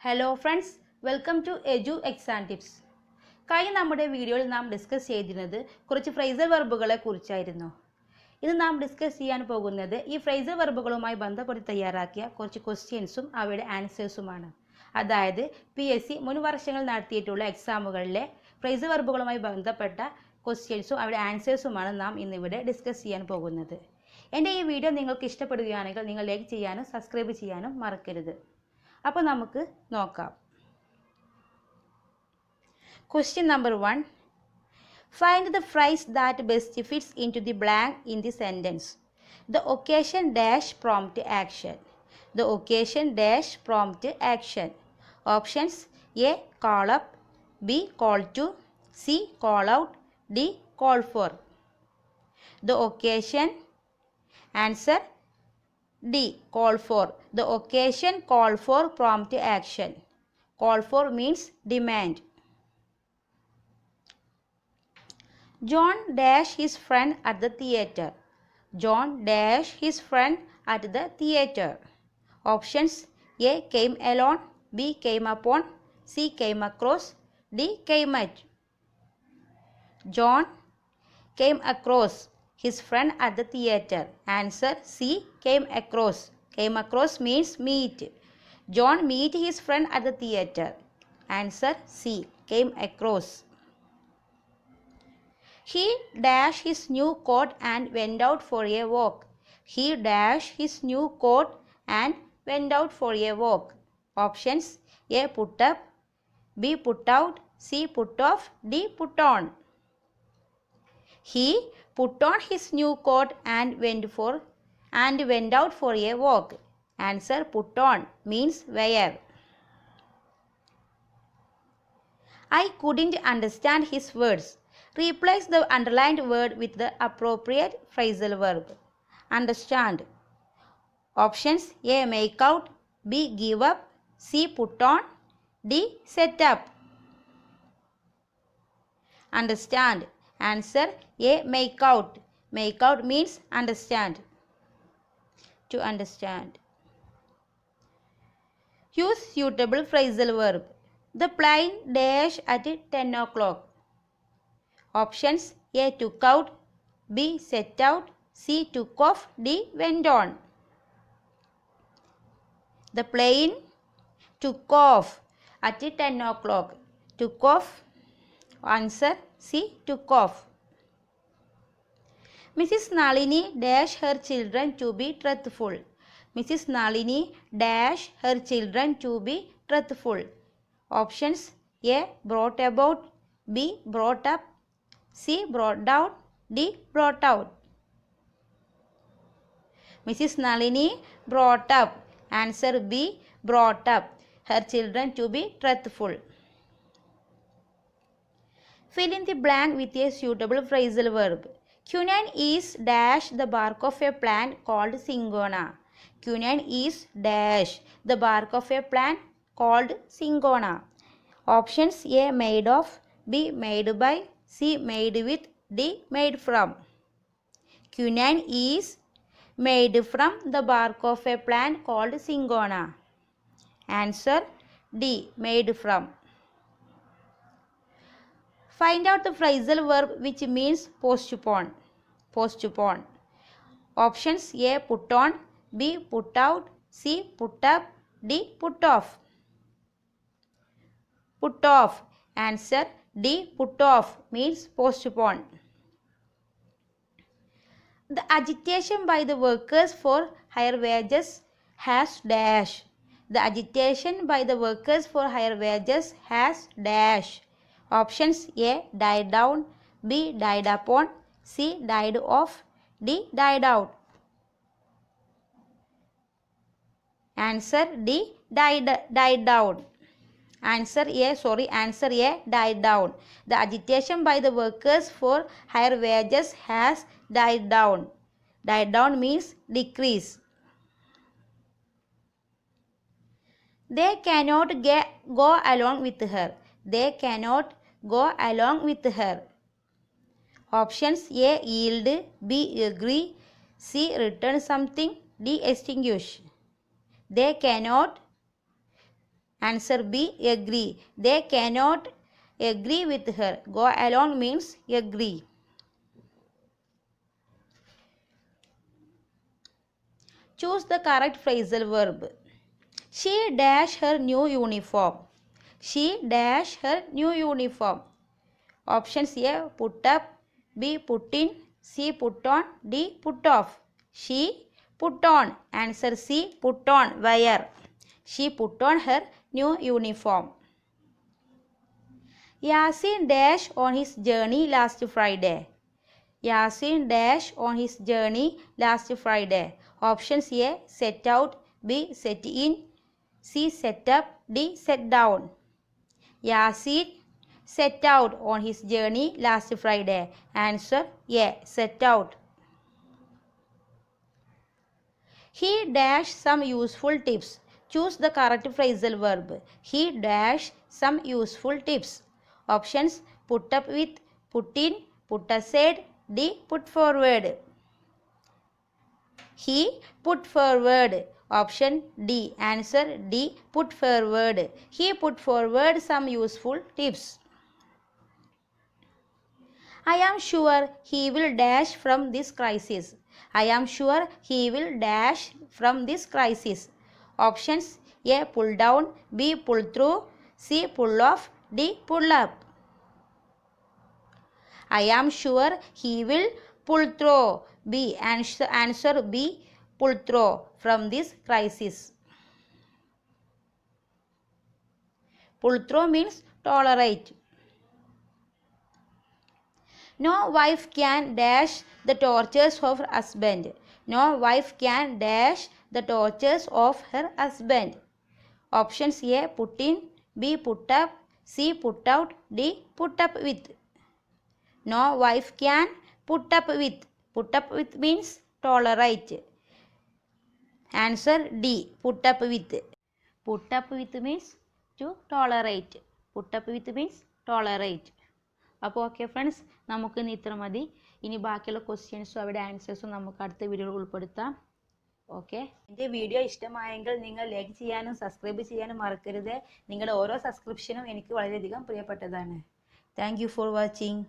Hello friends, welcome to Edu exam tips. കഴിഞ്ഞ നമ്മുടെ വീഡിയോയിൽ നാം ഡിസ്കസ് ചെയ്തിരുന്നത് കുറച്ച് ഫ്രൈസൽ വെർബുകളെ കുറിച്ചായിരുന്നു. ഇന്ന് നാം ഡിസ്കസ് ചെയ്യാൻ പോകുന്നത് ഈ ഫ്രൈസൽ വെർബുകളുമായി ബന്ധപ്പെട്ട് തയ്യാറാക്കിയ കുറച്ച് ക്വസ്റ്റ്യൻസും അവയുടെ ആൻസേഴ്സുമാണ്. അതായത് PSC മുൻ വർഷങ്ങൾ നടത്തിയിട്ടുള്ള എക്സാമുകളിലെ ഫ്രൈസൽ വെർബുകളുമായി ബന്ധപ്പെട്ട ക്വസ്റ്റ്യൻസും അവയുടെ ആൻസേഴ്സുമാണ് നാം ഇന്നിവിടെ ഡിസ്കസ് ചെയ്യാൻ പോകുന്നത്. എൻ്റെ ഈ വീഡിയോ നിങ്ങൾക്ക് ഇഷ്ടപ്പെടുകയാണെങ്കിൽ നിങ്ങൾ ലൈക്ക് ചെയ്യാനും സബ്സ്ക്രൈബ് ചെയ്യാനും മറക്കരുത്. അപ്പോൾ നമുക്ക് നോക്കാം. Question number 1. Find the phrase that best fits into the blank in the sentence. The occasion dash prompt action. The occasion dash prompt action. Options: A. Call up, B. Call to, C. Call out, D. Call for. The occasion. Answer D. Call for. The occasion call for prompt action. Call for means demand. John dash his friend at the theatre. John dash his friend at the theatre. Options: A. Came alone, B. Came upon, C. Came across, D. Came at. John came across his friend at the theatre. Answer C. Came across. Came across means meet. John meet his friend at the theatre. Answer C. Came across. He dashed his new coat and went out for a walk. He dashed his new coat and went out for a walk. Options: A. Put up, B. Put out, C. Put off, D. Put on. He put on his new coat and went out for a walk. Answer: put on means wear. I couldn't understand his words. Replace the underlined word with the appropriate phrasal verb. Understand. Options: A. Make out, B. Give up, C. Put on, D. Set up. Understand. Answer: A. Make out. Make out means understand. To understand. Use suitable phrasal verb. The plane dash at 10 o'clock. Options: A. Took out, B. Set out, C. Took off, D. Went on. The plane took off at 10 o'clock. Took off. Answer C. Took off. Mrs. Nalini dash her children to be truthful. Mrs. Nalini dash her children to be truthful. Options: A. Brought about, B. Brought up, C. Brought down, D. Brought out. Mrs. Nalini brought up. Answer B. Brought up her children to be truthful. Fill in the blank with a suitable phrasal verb. Quinine is dash the bark of a plant called Cinchona. Quinine is dash the bark of a plant called Cinchona. Options: A. Made of, B. Made by, C. Made with, D. Made from. Quinine is made from the bark of a plant called Cinchona. Answer D. Made from. Find out the phrasal verb which means postpone. Postpone. Options: A. Put on, B. Put out, C. Put up, D. Put off. Put off. Answer D. Put off means postpone. The agitation by the workers for higher wages has dash. The agitation by the workers for higher wages has dash. Options: A. Died down, B. Died upon, C. Died off, D. Died out. Answer D. Died down. Answer A. Died down. The agitation by the workers for higher wages has died down. Died down means decrease. They cannot go along with her. They cannot go along with her. Options: A. Yield, B. Agree, C. Return something, D. Extinguish. They cannot. Answer B. Agree. They cannot agree with her. Go along means agree. Choose the correct phrasal verb. She dash her new uniform. She dash her new uniform. Options A. Put up. B. Put in. C. Put on. D. Put off. She put on. Answer C. Put on. Wear. She put on her new uniform. Yasin dash on his journey last Friday. Yasin dash on his journey last Friday. Options A. Set out. B. Set in. C. Set up. D. Set down. Yasin set out on his journey last Friday. Answer A. Set out. He dashed some useful tips. Choose the correct phrasal verb. He dashed some useful tips. Options: put up with, put in, put aside, D. Put forward. He put forward. Option D. Answer D. Put forward. He put forward some useful tips. I am sure he will dash from this crisis. I am sure he will dash from this crisis. Options: A. Pull down, B. Pull through, C. Pull off, D. Pull up. I am sure he will pull through. B. Answer B. Pull through from this crisis. Pull through means tolerate. No wife can dash the tortures of her husband. No wife can dash the tortures of her husband. Options: A. Put in, B. Put up, C. Put out, D. Put up with. No wife can put up with. Put up with means tolerate. Answer D. Put up with. Put up with means to tolerate. Put up with means tolerate. അപ്പോൾ okay friends, നമുക്കിന്ന് ഇത്ര മതി. ഇനി ബാക്കിയുള്ള ക്വസ്റ്റ്യൻസും അവയുടെ ആൻസേഴ്സും നമുക്ക് അടുത്ത വീഡിയോയിൽ ഉൾപ്പെടുത്താം. ഓക്കെ, എൻ്റെ വീഡിയോ ഇഷ്ടമായെങ്കിൽ നിങ്ങൾ ലൈക്ക് ചെയ്യാനും സബ്സ്ക്രൈബ് ചെയ്യാനും മറക്കരുത്. നിങ്ങളുടെ ഓരോ സബ്സ്ക്രിപ്ഷനും എനിക്ക് വളരെയധികം പ്രിയപ്പെട്ടതാണ്. Thank you for watching.